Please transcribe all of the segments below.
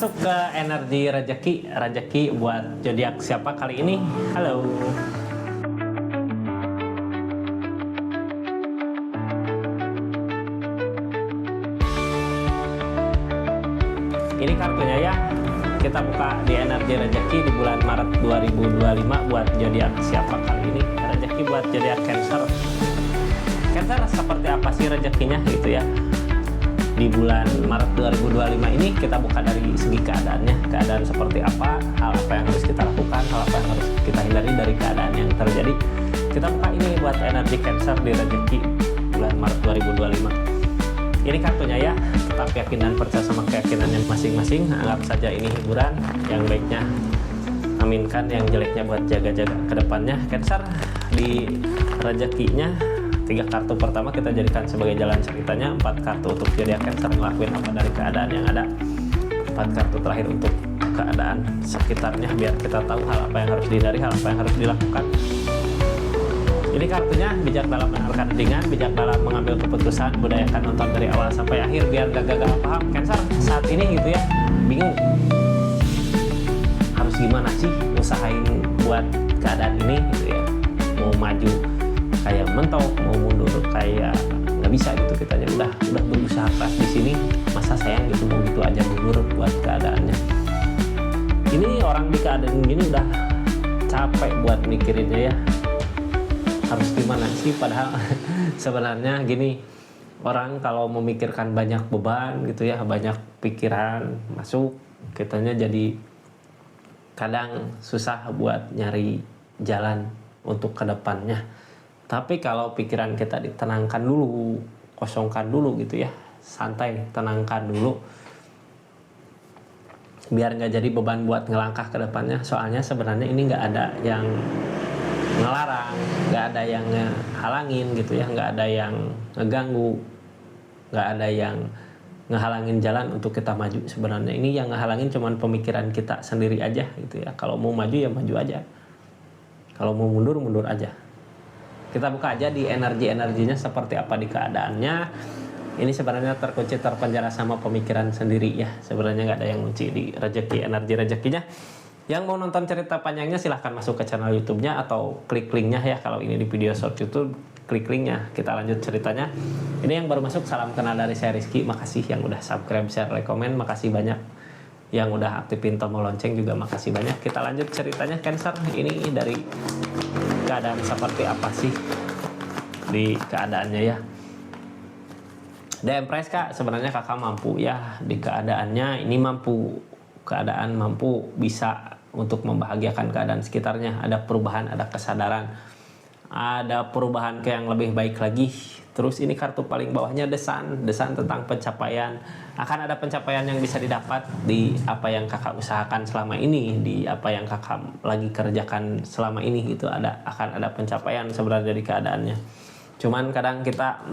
masuk ke energi rezeki buat zodiak siapa kali ini? Halo. Ini kartunya ya. Kita buka di energi rezeki di bulan Maret 2025 buat zodiak siapa kali ini? Rezeki buat zodiak Cancer. Cancer seperti apa sih rezekinya gitu ya? Di bulan Maret 2025 ini kita buka dari segi keadaannya, keadaan seperti apa, hal apa yang harus kita lakukan, hal apa yang harus kita hindari dari keadaan yang terjadi. Kita buka ini buat energi Cancer di rezeki bulan Maret 2025. Ini kartunya ya, tetap yakin dan percaya sama keyakinannya masing-masing. Anggap saja ini hiburan, yang baiknya aminkan, yang jeleknya buat jaga-jaga ke depannya. Cancer di rezekinya 3 kartu pertama kita jadikan sebagai jalan ceritanya, 4 kartu untuk zodiak Cancer ngelakuin apa dari keadaan yang ada, 4 kartu terakhir untuk keadaan sekitarnya biar kita tahu hal apa yang harus dihindari, hal apa yang harus dilakukan. Ini kartunya bijak dalam mendengarkan dengan, bijak dalam mengambil keputusan, budayakan nonton dari awal sampai akhir biar gak gagal paham. Cancer saat ini gitu ya, bingung harus gimana sih usahain buat keadaan ini gitu ya, mau maju kayak mentok, mau mundur kayak nggak bisa gitu. Kita udah berusaha keras di sini, masa sayang gitu mau gitu aja mundur buat keadaannya. Ini orang di keadaan gini udah capek buat mikirinnya ya, harus gimana sih, padahal sebenarnya gini, orang kalau memikirkan banyak beban gitu ya, banyak pikiran masuk, kitanya jadi kadang susah buat nyari jalan untuk kedepannya. Tapi kalau pikiran kita ditenangkan dulu, kosongkan dulu gitu ya, santai, tenangkan dulu, biar nggak jadi beban buat ngelangkah ke depannya. Soalnya sebenarnya ini nggak ada yang ngelarang, nggak ada yang ngehalangin gitu ya, nggak ada yang ngeganggu, nggak ada yang ngehalangin jalan untuk kita maju. Sebenarnya ini yang ngehalangin cuman pemikiran kita sendiri aja gitu ya. Kalau mau maju ya maju aja, kalau mau mundur mundur aja. Kita buka aja di energinya seperti apa di keadaannya. Ini sebenarnya terkunci, terpenjara sama pemikiran sendiri ya. Sebenarnya nggak ada yang kunci di energi rezekinya. Yang mau nonton cerita panjangnya silahkan masuk ke channel YouTube-nya atau klik linknya ya. Kalau ini di video short YouTube, klik linknya. Kita lanjut ceritanya. Ini yang baru masuk, salam kenal dari saya Rizky. Makasih yang udah subscribe, share, like, komen. Makasih banyak yang udah aktifin tombol lonceng juga, makasih banyak. Kita lanjut ceritanya. Cancer ini dari keadaan seperti apa sih di keadaannya ya. The Empress kak, sebenarnya kakak mampu ya di keadaannya ini, mampu keadaan, mampu bisa untuk membahagiakan keadaan sekitarnya. Ada perubahan, ada kesadaran, ada perubahan ke yang lebih baik lagi. Terus ini kartu paling bawahnya desan tentang pencapaian. Akan ada pencapaian yang bisa didapat di apa yang kakak usahakan selama ini, di apa yang kakak lagi kerjakan selama ini gitu. Akan ada pencapaian sebenarnya di keadaannya. Cuman kadang kita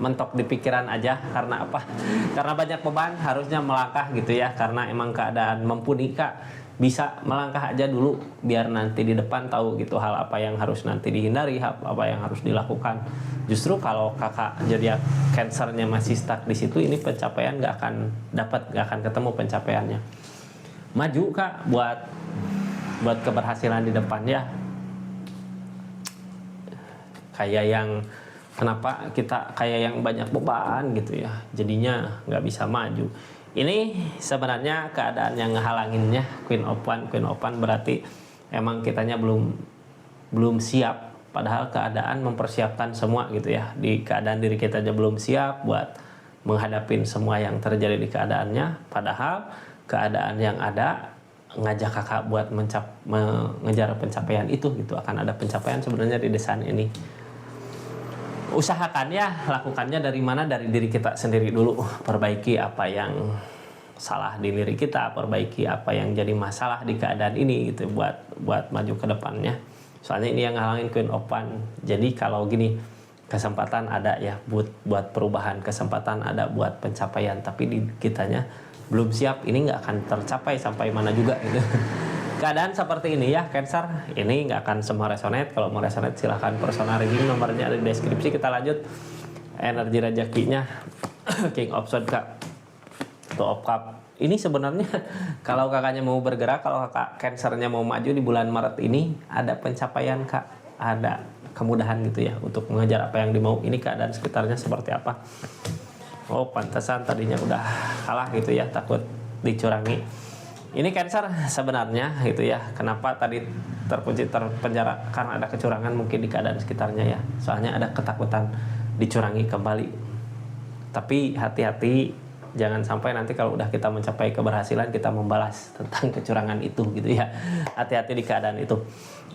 mentok di pikiran aja, karena apa? Karena banyak beban, harusnya melangkah gitu ya. Karena emang keadaan mumpuni kak, bisa melangkah aja dulu biar nanti di depan tahu gitu hal apa yang harus nanti dihindari, hal apa yang harus dilakukan. Justru kalau kakak zodiak Cancernya masih stuck di situ, ini pencapaian nggak akan ketemu pencapaiannya. Maju kak buat keberhasilan di depan ya. Kayak yang kenapa kita kayak yang banyak beban gitu ya, jadinya nggak bisa maju. Ini sebenarnya keadaan yang ngehalanginnya Queen of Wands berarti emang kitanya belum siap. Padahal keadaan mempersiapkan semua gitu ya. Di keadaan diri kita aja belum siap buat menghadapin semua yang terjadi di keadaannya. Padahal keadaan yang ada ngajak kakak buat mengejar pencapaian itu gitu. Akan ada pencapaian sebenarnya di desain ini. Usahakan ya, lakukannya dari mana? Dari diri kita sendiri dulu. Perbaiki apa yang salah di diri kita, perbaiki apa yang jadi masalah di keadaan ini gitu, buat maju ke depannya. Soalnya ini yang ngalangin Queen of Wands. Jadi kalau gini, kesempatan ada ya buat perubahan, kesempatan ada buat pencapaian, tapi di kitanya belum siap, ini nggak akan tercapai sampai mana juga gitu. Keadaan seperti ini ya Cancer, ini nggak akan semua resonate. Kalau mau resonate silahkan personal reading, nomornya ada di deskripsi. Kita lanjut energi rezekinya. King of Swords kak, Two of Cups, ini sebenarnya kalau kakaknya mau bergerak, kalau kakak Cancernya mau maju di bulan Maret ini, ada pencapaian kak, ada kemudahan gitu ya untuk mengejar apa yang dimau. Ini keadaan sekitarnya seperti apa? Oh pantesan tadinya udah kalah gitu ya, takut dicurangi. Ini Cancer sebenarnya gitu ya, kenapa tadi terkunci terpenjara, karena ada kecurangan mungkin di keadaan sekitarnya ya, soalnya ada ketakutan dicurangi kembali. Tapi hati-hati, jangan sampai nanti kalau udah kita mencapai keberhasilan kita membalas tentang kecurangan itu gitu ya. Hati-hati di keadaan itu.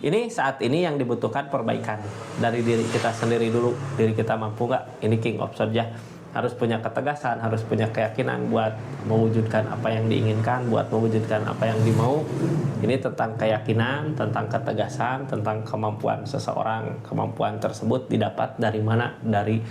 Ini saat ini yang dibutuhkan perbaikan dari diri kita sendiri dulu. Diri kita mampu nggak? Ini King of Swords ya. Harus punya ketegasan, harus punya keyakinan buat mewujudkan apa yang diinginkan, buat mewujudkan apa yang dimau. Ini tentang keyakinan, tentang ketegasan, tentang kemampuan seseorang. Kemampuan tersebut didapat dari mana? Dari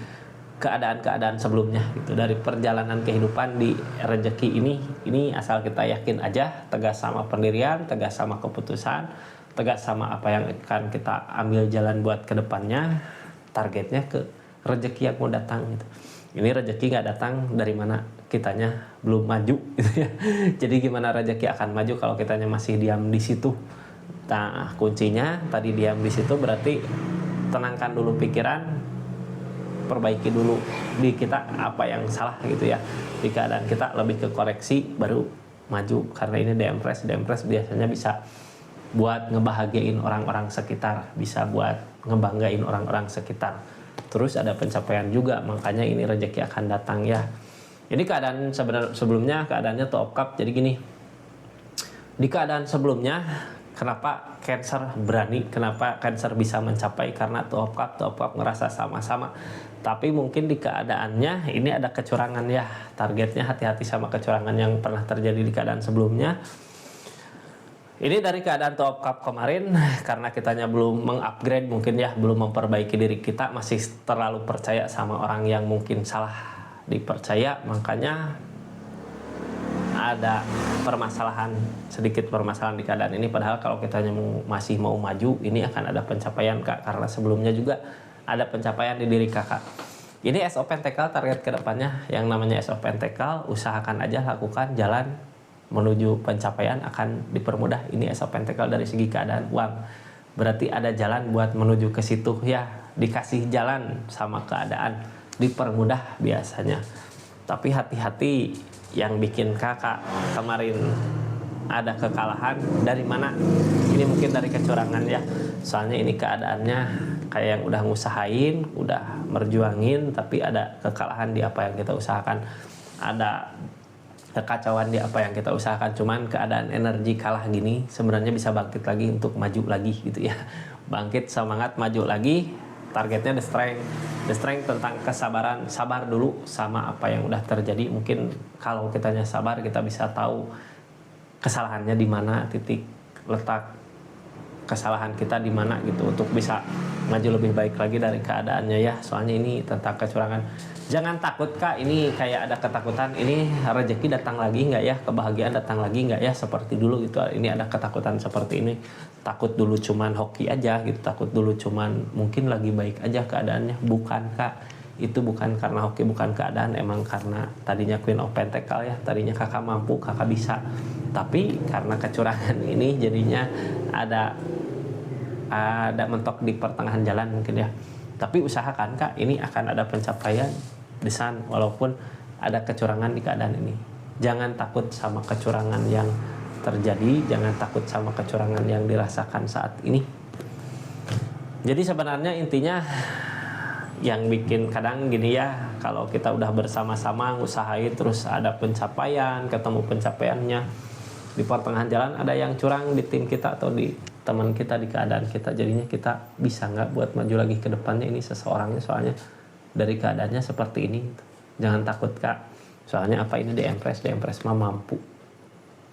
keadaan-keadaan sebelumnya gitu, dari perjalanan kehidupan di rezeki ini asal kita yakin aja, tegas sama pendirian, tegas sama keputusan, tegas sama apa yang akan kita ambil jalan buat kedepannya, targetnya ke rezeki yang mau datang gitu. Ini rezeki nggak datang dari mana, kitanya belum maju gitu ya. Jadi gimana rezeki akan maju kalau kitanya masih diam di situ? Nah kuncinya tadi diam di situ berarti tenangkan dulu pikiran, perbaiki dulu di kita apa yang salah gitu ya, di keadaan kita lebih ke koreksi baru maju. Karena ini The Empress biasanya bisa buat ngebahagiain orang-orang sekitar, bisa buat ngebanggain orang-orang sekitar, terus ada pencapaian juga, makanya ini rezeki akan datang ya. Ini keadaan sebelumnya keadaannya Two of Cups. Jadi gini, di keadaan sebelumnya kenapa Cancer berani, kenapa Cancer bisa mencapai, karena Two of Cups ngerasa sama-sama. Tapi mungkin di keadaannya ini ada kecurangan ya, targetnya hati-hati sama kecurangan yang pernah terjadi di keadaan sebelumnya. Ini dari keadaan Two of Cups kemarin, karena kitanya belum mengupgrade mungkin ya, belum memperbaiki diri kita, masih terlalu percaya sama orang yang mungkin salah dipercaya, makanya ada permasalahan, sedikit permasalahan di keadaan ini. Padahal kalau kitanya masih mau maju, ini akan ada pencapaian kak, karena sebelumnya juga ada pencapaian di diri kakak. Ini Ace of Pentacles target kedepannya, yang namanya Ace of Pentacles, usahakan aja, lakukan, jalan menuju pencapaian akan dipermudah. Ini Ace of Pentacles dari segi keadaan uang, berarti ada jalan buat menuju ke situ ya, dikasih jalan sama keadaan, dipermudah biasanya. Tapi hati-hati, yang bikin kakak kemarin ada kekalahan dari mana? Ini mungkin dari kecurangan ya, soalnya ini keadaannya kayak yang udah ngusahain, udah merjuangin, tapi ada kekalahan di apa yang kita usahakan, ada kekacauan di apa yang kita usahakan. Cuman keadaan energi kalah gini sebenarnya bisa bangkit lagi untuk maju lagi gitu ya, bangkit semangat maju lagi. Targetnya the strength tentang kesabaran, sabar dulu sama apa yang udah terjadi. Mungkin kalau kitanya sabar, kita bisa tahu kesalahannya di mana, titik letak kesalahan kita di mana gitu, untuk bisa maju lebih baik lagi dari keadaannya ya. Soalnya ini tentang kecurangan. Jangan takut kak, ini kayak ada ketakutan, ini rezeki datang lagi nggak ya, kebahagiaan datang lagi nggak ya seperti dulu gitu. Ini ada ketakutan seperti ini, takut dulu cuman hoki aja gitu, takut dulu cuman mungkin lagi baik aja keadaannya. Bukan kak, itu bukan karena hoki, bukan keadaan, emang karena tadinya Queen of Pentacles ya, tadinya kakak mampu, kakak bisa, tapi karena kecurangan ini jadinya ada mentok di pertengahan jalan mungkin ya. Tapi usahakan kak, ini akan ada pencapaian desain walaupun ada kecurangan di keadaan ini. Jangan takut sama kecurangan yang terjadi, jangan takut sama kecurangan yang dirasakan saat ini. Jadi sebenarnya intinya yang bikin kadang gini ya, kalau kita udah bersama-sama ngusahain terus ada pencapaian, ketemu pencapaiannya, di pertengahan jalan ada yang curang di tim kita atau di teman kita, di keadaan kita, jadinya kita bisa nggak buat maju lagi ke depannya. Ini seseorangnya soalnya dari keadaannya seperti ini. Jangan takut kak, soalnya apa, ini The Empress mah mampu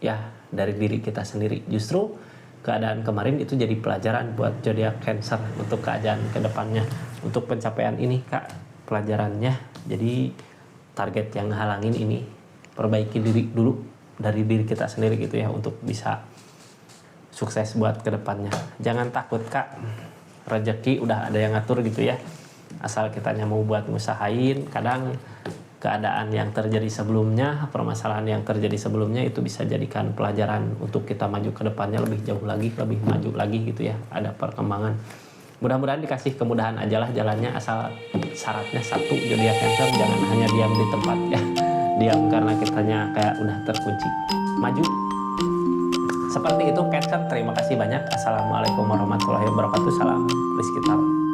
ya dari diri kita sendiri. Justru keadaan kemarin itu jadi pelajaran buat zodiak Cancer untuk keadaan kedepannya, untuk pencapaian ini kak, pelajarannya. Jadi target yang halangin ini, perbaiki diri dulu dari diri kita sendiri gitu ya, untuk bisa sukses buat kedepannya. Jangan takut kak, rezeki udah ada yang ngatur gitu ya, asal kitanya mau buat ngusahain. Kadang keadaan yang terjadi sebelumnya, permasalahan yang terjadi sebelumnya itu bisa jadikan pelajaran untuk kita maju ke depannya lebih jauh lagi, lebih maju lagi gitu ya, ada perkembangan. Mudah-mudahan dikasih kemudahan aja lah jalannya, asal syaratnya satu, zodiak Cancer jangan hanya diam di tempat ya. Diam karena kitanya kayak udah terkunci. Maju. Seperti itu Cancer, terima kasih banyak. Assalamualaikum warahmatullahi wabarakatuh. Salam Rizky Taro.